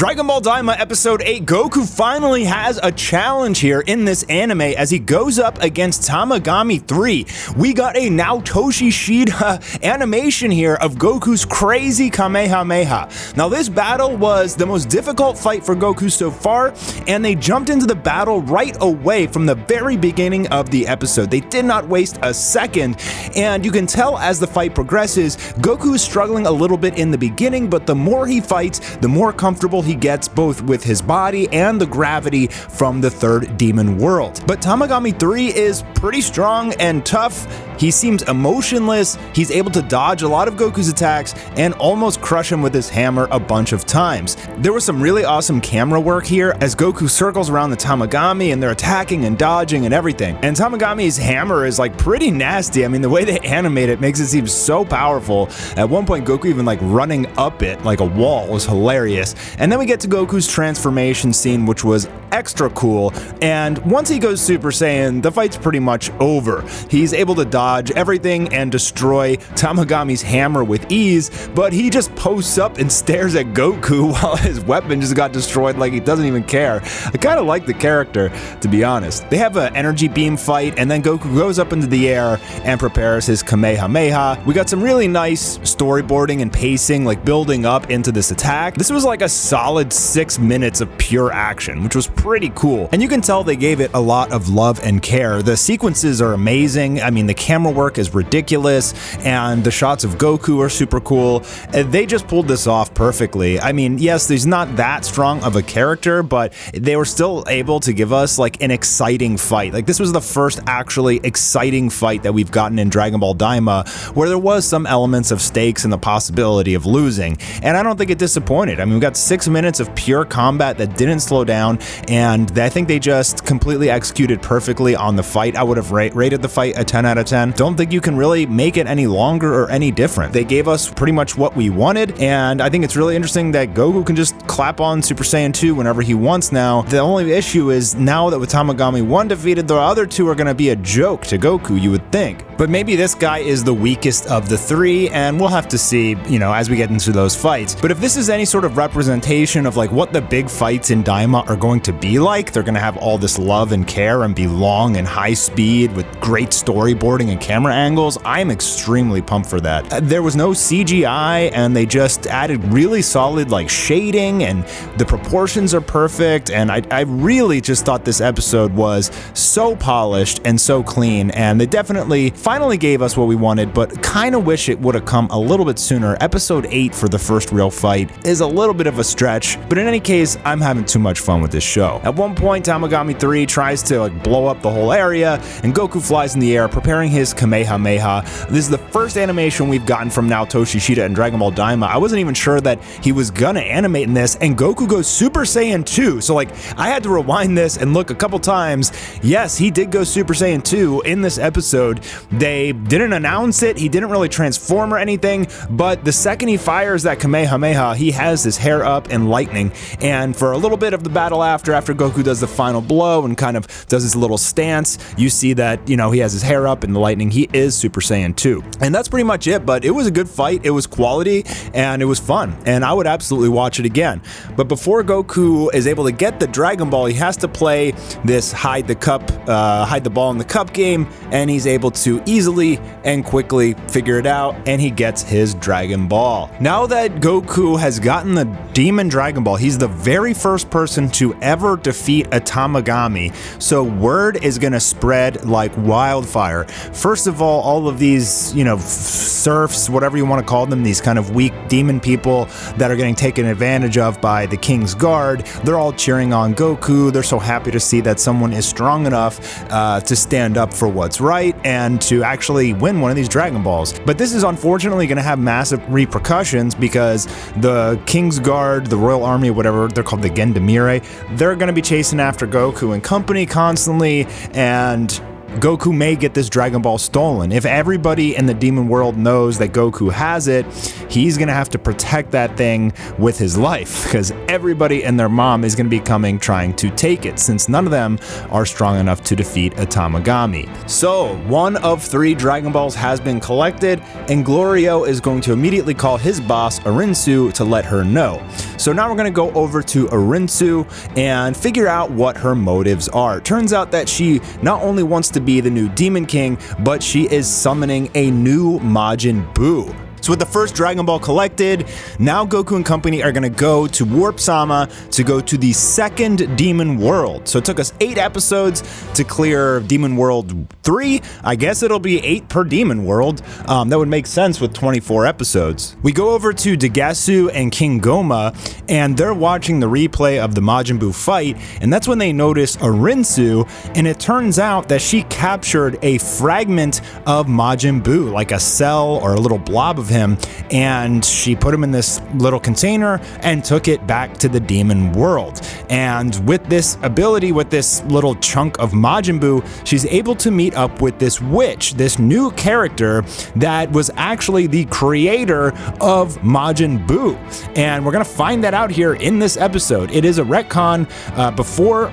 Dragon Ball Daima Episode 8, Goku finally has a challenge here in this anime as he goes up against Tamagami 3. We got a Naotoshi Shida animation here of Goku's crazy Kamehameha. Now this battle was the most difficult fight for Goku so far, and they jumped into the battle right away from the very beginning of the episode. They did not waste a second, and you can tell as the fight progresses, Goku is struggling a little bit in the beginning, but the more he fights, the more comfortable he gets both with his body and the gravity from the third demon world. But Tamagami 3 is pretty strong and tough. He seems emotionless, he's able to dodge a lot of Goku's attacks and almost crush him with his hammer a bunch of times. There was some really awesome camera work here as Goku circles around the Tamagami and they're attacking and dodging and everything. And Tamagami's hammer is like pretty nasty. I mean, the way they animate it makes it seem so powerful. At one point, Goku even like running up it like a wall was hilarious. And then we get to Goku's transformation scene, which was extra cool. And once he goes Super Saiyan, the fight's pretty much over. He's able to dodge everything and destroy Tamagami's hammer with ease, but he just posts up and stares at Goku while his weapon just got destroyed like he doesn't even care. I kind of like the character, to be honest. They have an energy beam fight, and then Goku goes up into the air and prepares his Kamehameha. We got some really nice storyboarding and pacing, like building up into this attack. This was like a solid 6 minutes of pure action, which was pretty cool. And you can tell they gave it a lot of love and care. The sequences are amazing. I mean, the camera work is ridiculous, and the shots of Goku are super cool. They just pulled this off perfectly. I mean, yes, there's not that strong of a character, but they were still able to give us like an exciting fight. Like this was the first actually exciting fight that we've gotten in Dragon Ball Daima where there was some elements of stakes and the possibility of losing. And I don't think it disappointed. I mean, we got 6 minutes of pure combat that didn't slow down, and I think they just completely executed perfectly on the fight. I would have rated the fight a 10 out of 10. Don't think you can really make it any longer or any different. They gave us pretty much what we wanted, and I think it's really interesting that Goku can just clap on Super Saiyan 2 whenever he wants now. The only issue is now that with Tamagami 1 defeated, the other two are going to be a joke to Goku, you would think. But maybe this guy is the weakest of the three, and we'll have to see, you know, as we get into those fights. But if this is any sort of representation of like what the big fights in Daima are going to be like, they're going to have all this love and care and be long and high speed with great storyboarding and camera angles, I'm extremely pumped for that. There was no CGI, and they just added really solid like shading, and the proportions are perfect, and I really just thought this episode was so polished and so clean, and they definitely finally gave us what we wanted, but kind of wish it would have come a little bit sooner. Episode 8 for the first real fight is a little bit of a stretch, but in any case, I'm having too much fun with this show. At one point, Tamagami 3 tries to like blow up the whole area, and Goku flies in the air, preparing his Kamehameha. This is the first animation we've gotten from Naotoshi Shida in Dragon Ball Daima. I wasn't even sure that he was gonna animate in this, and Goku goes Super Saiyan 2. So like, I had to rewind this and look a couple times. Yes, he did go Super Saiyan 2 in this episode. They didn't announce it, he didn't really transform or anything, but the second he fires that Kamehameha, he has his hair up and lightning, and for a little bit of the battle after Goku does the final blow and kind of does his little stance, you see that, you know, he has his hair up and the lightning, he is Super Saiyan 2. And that's pretty much it, but it was a good fight, it was quality, and it was fun, and I would absolutely watch it again. But before Goku is able to get the Dragon Ball, he has to play this hide the ball in the cup game, and he's able to easily and quickly figure it out, and he gets his Dragon Ball. Now that Goku has gotten the Demon Dragon Ball, he's the very first person to ever defeat a Tamagami, so word is gonna spread like wildfire. First of all of these, you know, serfs, whatever you want to call them, these kind of weak demon people that are getting taken advantage of by the King's Guard, they're all cheering on Goku. They're so happy to see that someone is strong enough to stand up for what's right and to actually win one of these Dragon Balls. But this is unfortunately going to have massive repercussions because the King's Guard, the Royal Army, whatever they're called, the Gendamire, they're going to be chasing after Goku and company constantly, and Goku may get this Dragon Ball stolen. If everybody in the demon world knows that Goku has it, he's gonna have to protect that thing with his life, because everybody and their mom is gonna be coming trying to take it, since none of them are strong enough to defeat a Tamagami. So, one of 3 Dragon Balls has been collected, and Glorio is going to immediately call his boss, Arinsu, to let her know. So now we're gonna go over to Arinsu and figure out what her motives are. Turns out that she not only wants to be the new Demon King, but she is summoning a new Majin Buu. So with the first Dragon Ball collected, now Goku and company are gonna go to Warp Sama to go to the second Demon World. So it took us 8 episodes to clear Demon World 3. I guess it'll be 8 per Demon World. That would make sense with 24 episodes. We go over to Degasu and King Goma, and they're watching the replay of the Majin Buu fight, and that's when they notice Arinsu, and it turns out that she captured a fragment of Majin Buu, like a cell or a little blob of him, and she put him in this little container and took it back to the demon world. And with this ability, with this little chunk of Majin Buu, she's able to meet up with this witch, this new character that was actually the creator of Majin Buu. And we're gonna find that out here in this episode. It is a retcon.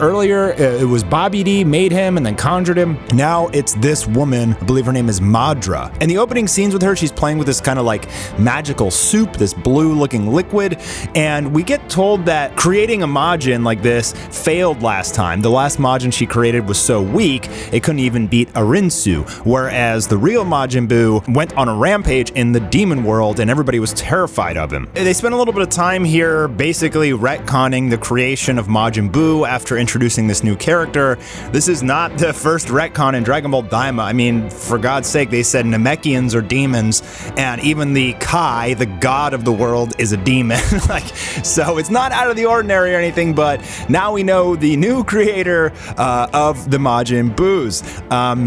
Earlier, it was Bobby D made him and then conjured him. Now it's this woman, I believe her name is Madra. And the opening scenes with her, she's playing with this kind of like magical soup, this blue looking liquid, and we get told that creating a Majin like this failed last time. The last Majin she created was so weak it couldn't even beat Arinsu, whereas the real Majin Buu went on a rampage in the demon world and everybody was terrified of him. They spent a little bit of time here basically retconning the creation of Majin Buu after introducing this new character. This is not the first retcon in Dragon Ball Daima. I mean, for God's sake, they said Namekians are demons, and even the Kai, the god of the world, is a demon. So it's not out of the ordinary or anything, but now we know the new creator of the Majin Buus,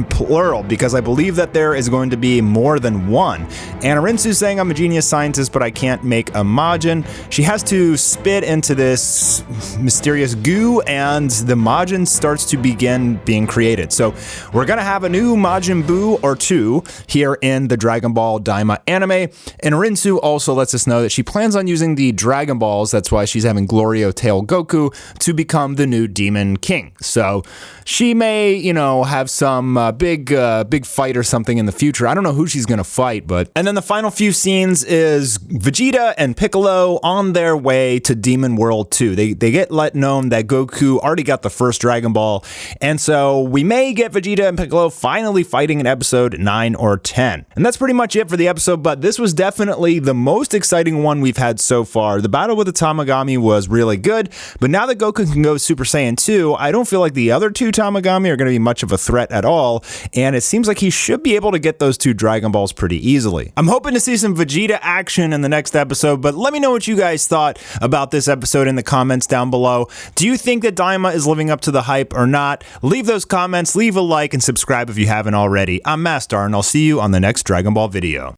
plural, because I believe that there is going to be more than one. And Arinsu's saying, I'm a genius scientist, but I can't make a Majin. She has to spit into this mysterious goo, and the Majin starts to begin being created. So we're gonna have a new Majin Buu or 2 here in the Dragon Ball Daima anime. And Arinsu also lets us know that she plans on using the Dragon Balls, that's why she's having Glorio tail Goku, to become the new Demon King. So she may, have some big fight or something in the future. I don't know who she's gonna fight, but... And then the final few scenes is Vegeta and Piccolo on their way to Demon World 2. They get let known that Goku already got the first Dragon Ball, and so we may get Vegeta and Piccolo finally fighting in episode 9 or 10. And that's pretty much it for the episode, but this was definitely the most exciting one we've had so far. The battle with the Tamagami was really good, but now that Goku can go Super Saiyan 2, I don't feel like the other 2 Tamagami are going to be much of a threat at all, and it seems like he should be able to get those 2 Dragon Balls pretty easily. I'm hoping to see some Vegeta action in the next episode, but let me know what you guys thought about this episode in the comments down below. Do you think that Daima is living up to the hype or not? Leave those comments, leave a like, and subscribe if you haven't already. I'm Mastar, and I'll see you on the next Dragon Ball video.